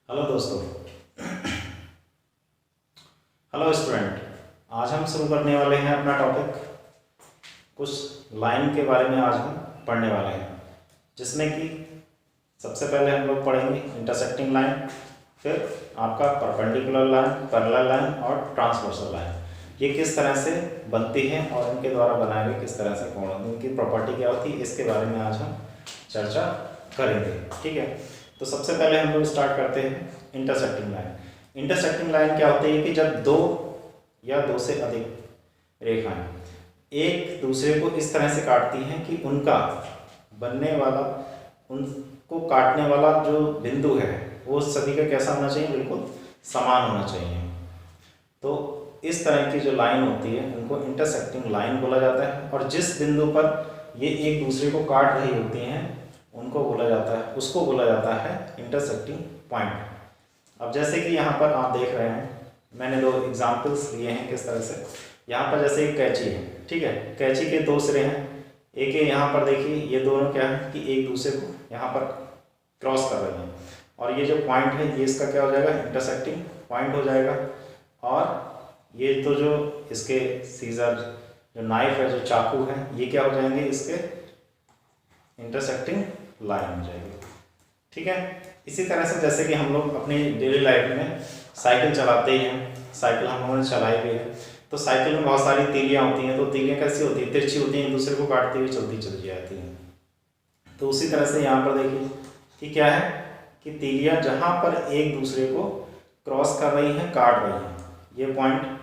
Hello दोस्तों। Hello student. आज हम शुरू करने वाले हैं अपना टॉपिक। कुछ लाइन के बारे में आज हम पढ़ने वाले हैं, जिसमें कि सबसे पहले हम लोग पढ़ेंगे इंटरसेक्टिंग लाइन, फिर आपका परपेंडिकुलर लाइन, पैरेलल लाइन और ट्रांसवर्सल लाइन। ये किस तरह से बनती हैं और इनके द्वारा बनाए हुए किस तरह से कोण, इनकी प्रॉपर्टी क्या होती है, इसके बारे में आज हम चर्चा करेंगे। ठीक है, तो सबसे पहले हम लोग स्टार्ट करते हैं इंटरसेक्टिंग लाइन। इंटरसेक्टिंग लाइन क्या होती है कि जब दो या दो से अधिक रेखाएं एक दूसरे को इस तरह से काटती हैं कि उनका बनने वाला, उनको काटने वाला जो बिंदु है वो सभी का कैसा होना चाहिए, बिल्कुल समान होना चाहिए। तो इस तरह की जो लाइन होती है उनको इंटरसेक्टिंग लाइन बोला जाता है, और जिस बिंदु पर ये एक दूसरे को काट रही होती हैं उनको बोला जाता है, उसको बोला जाता है इंटरसेक्टिंग पॉइंट। अब जैसे कि यहाँ पर आप देख रहे हैं, मैंने दो एग्जाम्पल्स लिए हैं किस तरह से। यहाँ पर जैसे एक कैंची है, ठीक है, कैंची के दो सिरे हैं, एक है यहाँ पर देखिए, ये दोनों क्या है कि एक दूसरे को यहाँ पर क्रॉस कर रहे हैं, और ये जो पॉइंट है ये इसका क्या हो जाएगा, इंटरसेक्टिंग पॉइंट हो जाएगा। और ये तो जो इसके सीजर, जो नाइफ है, जो चाकू है, ये क्या हो जाएंगे, इसके इंटरसेक्टिंग लाइन हो जाएगी। ठीक है, इसी तरह से जैसे कि हम लोग अपनी डेली लाइफ में साइकिल चलाते ही हैं, साइकिल हम लोगों ने चलाई भी है, तो साइकिल में बहुत सारी तीलियाँ होती हैं। तो तीलियाँ कैसी होती हैं, तिरछी होती हैं, एक दूसरे को काटती हुई चलती चली जाती हैं। तो उसी तरह से यहाँ पर देखिए कि क्या है कि तीलियाँ जहाँ पर एक दूसरे को क्रॉस कर रही हैं, काट रही हैं, ये पॉइंट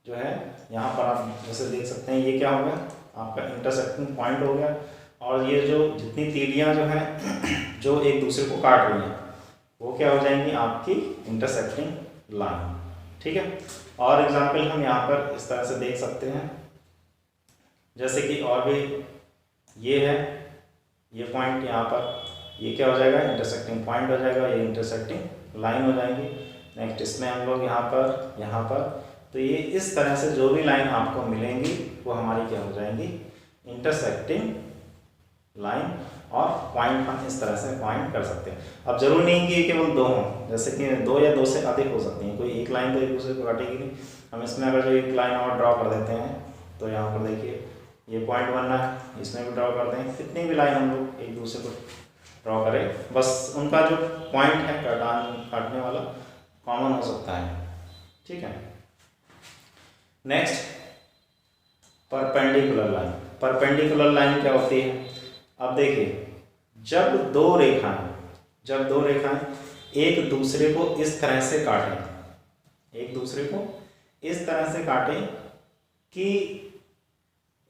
जो है यहाँ पर आप जैसे देख सकते हैं, ये क्या हो गया, आपका इंटरसेक्टिंग पॉइंट हो गया। और ये जो जितनी तीलियाँ जो हैं जो एक दूसरे को काट रही हैं वो क्या हो जाएंगी, आपकी इंटरसेक्टिंग लाइन। ठीक है, और एग्जांपल हम यहाँ पर इस तरह से देख सकते हैं, जैसे कि और भी ये है, ये पॉइंट यहाँ पर, ये क्या हो जाएगा, इंटरसेक्टिंग पॉइंट हो जाएगा, ये इंटरसेक्टिंग लाइन हो जाएंगी। नेक्स्ट इसमें हम लोग यहाँ पर, तो ये इस तरह से जो भी लाइन आपको मिलेंगी वो हमारी क्या हो जाएंगी, इंटरसेक्टिंग लाइन। और पॉइंट हम इस तरह से पॉइंट कर सकते हैं। अब जरूर नहीं कि केवल दो हों, जैसे कि दो या दो से अधिक हो सकती हैं, कोई एक लाइन तो एक दूसरे को काटेगी नहीं। हम इसमें अगर जो एक लाइन और ड्रॉ कर देते हैं, तो यहाँ पर देखिए ये पॉइंट बनना है, इसमें भी ड्रॉ कर दें, कितनी भी लाइन हम लोग एक दूसरे को ड्रॉ करें, बस उनका जो पॉइंट है काटने वाला कॉमन हो सकता है। ठीक है, next perpendicular line. Perpendicular line क्या होती है, अब देखिए जब दो रेखाएं एक दूसरे को इस तरह से काटें, एक दूसरे को इस तरह से काटें कि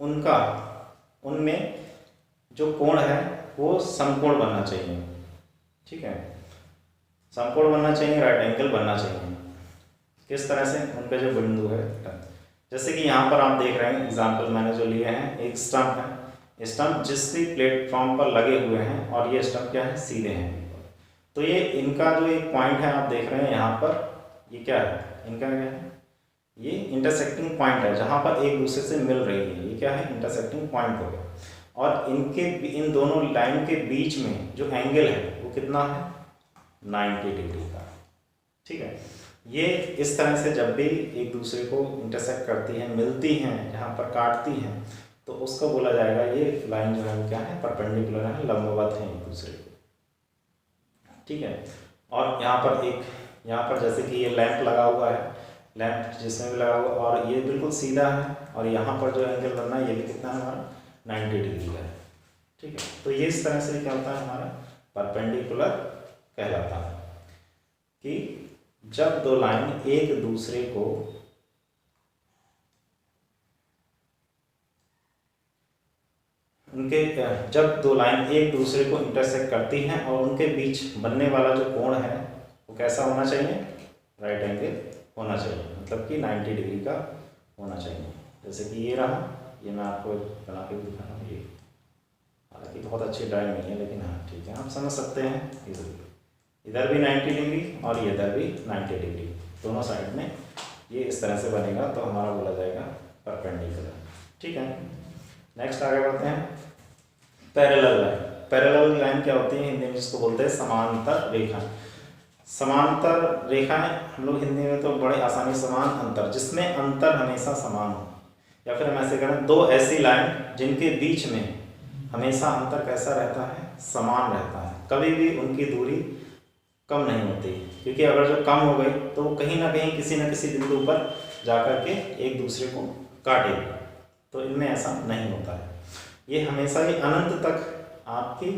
उनमें जो कोण है वो समकोण बनना चाहिए। ठीक है, समकोण बनना चाहिए, राइट एंगल बनना चाहिए। किस तरह से, उनका जो बिंदु है, जैसे कि यहाँ पर आप देख रहे हैं एग्जाम्पल मैंने जो लिए हैं, एक स्टंप है, स्टंप जिस भी प्लेटफॉर्म पर लगे हुए हैं, और ये स्टंप क्या है, सीधे हैं। तो ये इनका जो एक पॉइंट है आप देख रहे हैं यहाँ पर, ये क्या है, इनका क्या है, ये इंटरसेक्टिंग पॉइंट है, जहाँ पर एक दूसरे से मिल रही है, ये क्या है, इंटरसेक्टिंग पॉइंट हो गया। और इन दोनों लाइन के बीच में जो एंगल है वो कितना है, 90 डिग्री का। ठीक है, ये इस तरह से जब भी एक दूसरे को इंटरसेक्ट करती हैं, मिलती हैं, जहाँ पर काटती हैं, तो उसको बोला जाएगा, ये लाइन जो है वो क्या है, परपेंडिकुलर है, लंबवत है एक दूसरे को। ठीक है, और यहाँ पर जैसे कि ये लैंप लगा हुआ है, लैंप जिसमें भी लगा हुआ, और ये बिल्कुल सीधा है, और यहाँ पर जो एंगल बनना है ये भी कितना है हमारा, 90 डिग्री का है। ठीक है, तो ये इस तरह से क्या होता है, हमारा परपेंडिकुलर कहलाता है कि जब दो लाइन एक दूसरे को जब दो लाइन एक दूसरे को इंटरसेक्ट करती हैं और उनके बीच बनने वाला जो कोण है वो कैसा होना चाहिए, राइट एंगल होना चाहिए, मतलब कि 90 डिग्री का होना चाहिए। जैसे कि ये रहा, ये मैं आपको बना के दिखा रहा हूँ, ये हालांकि बहुत अच्छी ड्राइंग नहीं है, लेकिन हाँ ठीक है, आप समझ सकते हैं। इधर भी 90 डिग्री और इधर भी 90 डिग्री, दोनों साइड में ये इस तरह से बनेगा, तो हमारा बोला जाएगा परपेंडिकुलर। ठीक है, नेक्स्ट आगे बढ़ते हैं, पैरेलल लाइन। पैरेलल लाइन क्या होती है, हिंदी में जिसको बोलते हैं समांतर रेखा। समांतर रेखाएं हम लोग हिंदी में तो बड़े आसानी समान अंतर, जिसमें अंतर हमेशा समान हो, या फिर हम ऐसे करें दो ऐसी लाइन जिनके बीच में हमेशा अंतर कैसा रहता है, समान रहता है, कभी भी उनकी दूरी कम नहीं होती, क्योंकि अगर जो कम हो गई तो वो कहीं ना कहीं किसी न किसी बिंदु पर जाकर के एक दूसरे को काटेगी। तो इनमें ऐसा नहीं होता है, ये हमेशा ही अनंत तक आपकी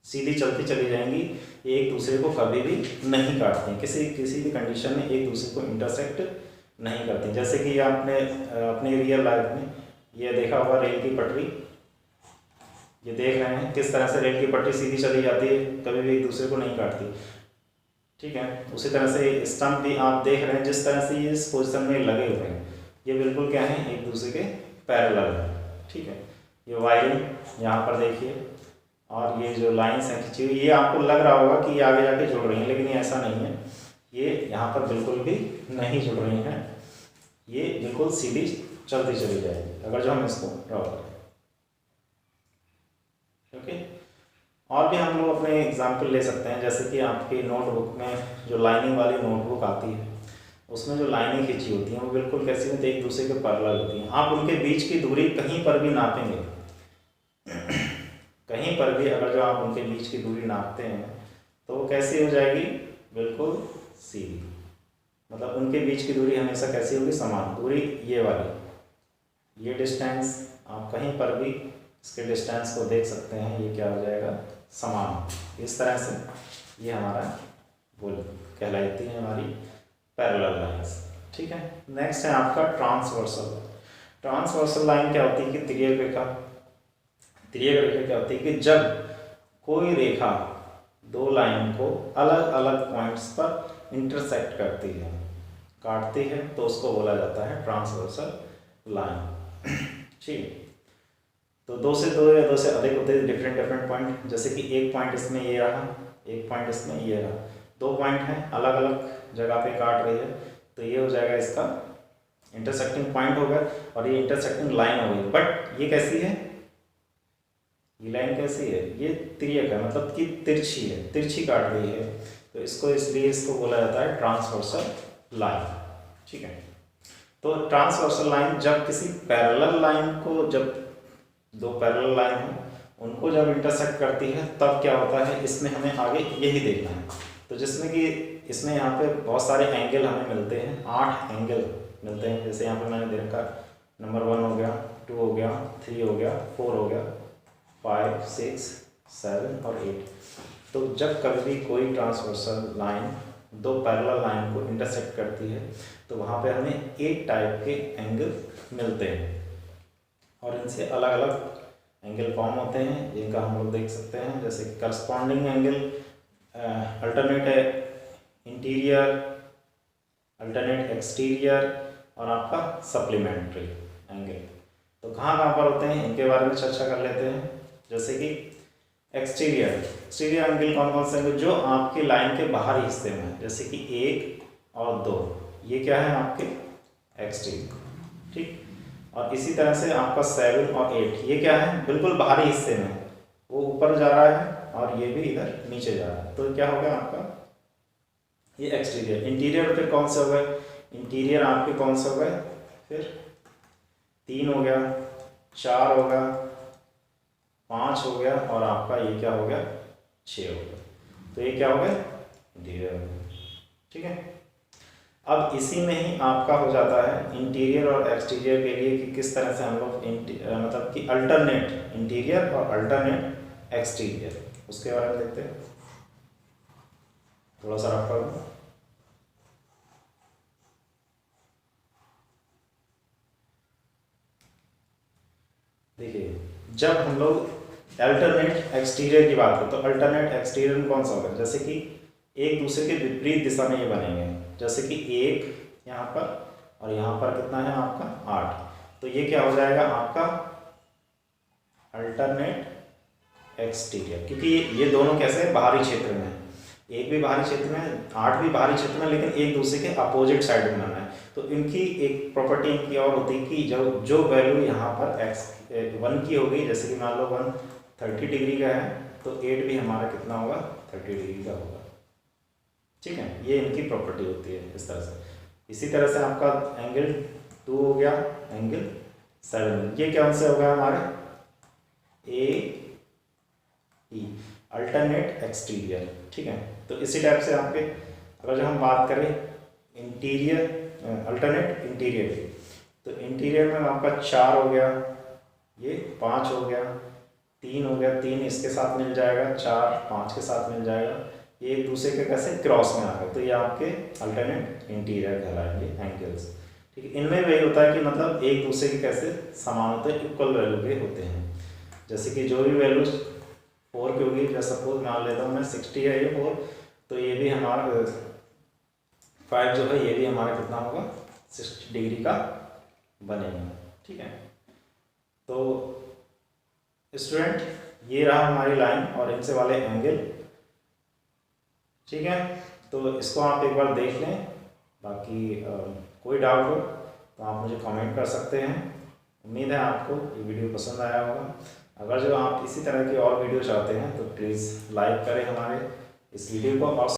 सीधी चलती चली जाएंगी, ये एक दूसरे को कभी भी नहीं काटती, किसी भी कंडीशन में एक दूसरे को इंटरसेक्ट नहीं करती। जैसे कि आपने अपने रियल लाइफ में ये देखा होगा, रेल की पटरी, ये देख रहे हैं किस तरह से रेल की पटरी सीधी चली जाती है, कभी भी एक दूसरे को नहीं काटती, ठीक है। उसी तरह से स्टंप भी आप देख रहे हैं, जिस तरह से ये इस पोजिशन में लगे हुए हैं, ये बिल्कुल क्या है, एक दूसरे के पैरेलल है, ठीक है। ये वायरिंग यहाँ पर देखिए, और ये जो लाइन्स हैं खींची हुई, ये आपको लग रहा होगा कि ये आगे जाके जुड़ रही हैं, लेकिन ये ऐसा नहीं है, ये यहाँ पर बिल्कुल भी नहीं जुड़ रही हैं, ये बिल्कुल सीधी चलती चली जाएगी अगर जो हम इसको ड्रॉ करें, ओके। और भी हम लोग अपने एग्जाम्पल ले सकते हैं, जैसे कि आपकी नोटबुक में जो लाइनिंग वाली नोटबुक आती है, उसमें जो लाइनें खींची होती हैं वो बिल्कुल कैसी होती है, एक दूसरे के पैरेलल होती हैं। आप उनके बीच की दूरी कहीं पर भी नापेंगे, कहीं पर भी अगर जो आप उनके बीच की दूरी नापते हैं तो वो कैसी हो जाएगी, बिल्कुल सीधी, मतलब उनके बीच की दूरी हमेशा कैसी होगी, समान दूरी, ये वाली, ये डिस्टेंस आप कहीं पर भी इसके डिस्टेंस को देख सकते हैं, ये क्या हो जाएगा, समान। इस तरह से ये हमारा वो कहलाती है हमारी पैरेलल लाइंस, ठीक है। नेक्स्ट है आपका ट्रांसवर्सल। ट्रांसवर्सल लाइन क्या होती है कि तिर्यक रेखा, तिर्यक रेखा क्या होती है कि जब कोई रेखा दो लाइन को अलग अलग पॉइंट्स पर इंटरसेक्ट करती है, काटती है, तो उसको बोला जाता है ट्रांसवर्सल लाइन, ठीक। तो दो से दो या दो से अधिक होते हैं डिफरेंट डिफरेंट पॉइंट, जैसे कि एक पॉइंट इसमें ये रहा, एक पॉइंट इसमें ये रहा, दो पॉइंट हैं अलग अलग जगह पे काट रही है, तो ये हो जाएगा इसका इंटरसेक्टिंग पॉइंट होगा, और ये इंटरसेक्टिंग लाइन हो गई। बट ये कैसी है, ये लाइन कैसी है, ये तिर्यक है, मतलब कि तिरछी है, तिरछी काट रही है, तो इसको इसलिए इसको बोला जाता है ट्रांसवर्सल लाइन, ठीक है। तो ट्रांसवर्सल लाइन जब किसी पैरेलल लाइन को, जब दो पैरेलल लाइन हो उनको जब इंटरसेक्ट करती है तब क्या होता है, इसमें हमें आगे यही देखना है। तो जिसमें कि इसमें यहाँ पे बहुत सारे एंगल हमें मिलते हैं, 8 एंगल मिलते हैं, जैसे यहाँ पे मैंने दे रखा नंबर 1 हो गया, 2 हो गया, 3 हो गया, 4 हो गया, 5, 6, 7 और 8। तो जब कभी भी कोई ट्रांसवर्सल लाइन दो पैरेलल लाइन को इंटरसेक्ट करती है तो वहाँ पे हमें 8 टाइप के एंगल मिलते हैं, और इनसे अलग अलग एंगल फॉर्म होते हैं, जिनका हम लोग देख सकते हैं, जैसे corresponding angle, alternate interior, alternate exterior, और आपका सप्लीमेंट्री एंगल। तो कहाँ कहाँ पर होते हैं इनके बारे में चर्चा कर लेते हैं। जैसे कि एक्सटीरियर एंगल कौन कौन से होंगे, जो आपकी लाइन के बाहरी हिस्से में है, जैसे कि 1 और 2, ये क्या है आपके एक्सटीरियर, ठीक। और इसी तरह से आपका 7 और 8, ये क्या है, बिल्कुल बाहरी हिस्से में, वो ऊपर जा रहा है और ये भी इधर नीचे जा रहा है, तो क्या हो गया आपका ये एक्सटीरियर। इंटीरियर फिर कौन से हो गए, इंटीरियर आपके कौन से हो गए, फिर 3 हो गया, 4 हो गया, 5 हो गया, और आपका ये क्या हो गया, 6 हो गया। तो ये क्या हो गया, इंटीरियर हो गया, ठीक है। अब इसी में ही आपका हो जाता है इंटीरियर और एक्सटीरियर के लिए कि किस तरह से हम लोग मतलब कि अल्टरनेट इंटीरियर और अल्टरनेट एक्सटीरियर, उसके बारे में देखते हैं। थोड़ा सा रफ करो, देखिए जब हम लोग अल्टरनेट एक्सटीरियर की बात करें तो अल्टरनेट एक्सटीरियर में कौन सा होगा, जैसे कि एक दूसरे के विपरीत दिशा में ये बनेंगे, जैसे कि 1 यहाँ पर और यहाँ पर कितना है आपका 8, तो ये क्या हो जाएगा आपका अल्टरनेट एक्सटीरियर, क्योंकि ये दोनों कैसे बाहरी क्षेत्र में, एक भी बाहरी क्षेत्र में, 8 भी बाहरी क्षेत्र में, लेकिन एक दूसरे के अपोजिट साइड में बनना है। तो इनकी एक प्रॉपर्टी इनकी और होती है कि जो वैल्यू यहाँ पर x1 की होगी, जैसे कि मान लो 1 30 डिग्री का है, तो 8 भी हमारा कितना होगा 30 डिग्री का होगा, ठीक है, ये इनकी प्रॉपर्टी होती है इस तरह से। इसी तरह से आपका एंगल 2 हो गया, एंगल 7, ये कौन से हो गया हमारे ए ई, अल्टरनेट एक्सटीरियर। ठीक है, तो इसी टाइप से आपके अगर जो हम बात करें इंटीरियर, अल्टरनेट इंटीरियर की, तो इंटीरियर में आपका 4 हो गया, ये 5 हो गया, 3 हो गया, 3 इसके साथ मिल जाएगा, 4 5 के साथ मिल जाएगा, ये एक दूसरे के कैसे क्रॉस में आ गए, तो ये आपके अल्टरनेट इंटीरियर कहलाएंगे एंगल्स। ठीक है, इनमें वही होता है कि मतलब एक दूसरे के कैसे समान होते हैं, इक्वल वैल्यू के होते हैं। जैसे कि जो भी वैल्यू 4 की होगी, जैसे सपोज मान लेता हूँ मैं 60 है ये 4, तो ये भी हमारा 5 जो है ये भी हमारा कितना होगा 60 डिग्री का बनेगा। ठीक है, तो स्टूडेंट ये रहा हमारी लाइन और इनसे वाले एंगल। ठीक है, तो इसको आप एक बार देख लें, बाकी कोई डाउट हो तो आप मुझे कमेंट कर सकते हैं। उम्मीद है आपको ये वीडियो पसंद आया होगा। अगर जो आप इसी तरह की और वीडियो चाहते हैं तो प्लीज़ लाइक करें हमारे इस वीडियो को और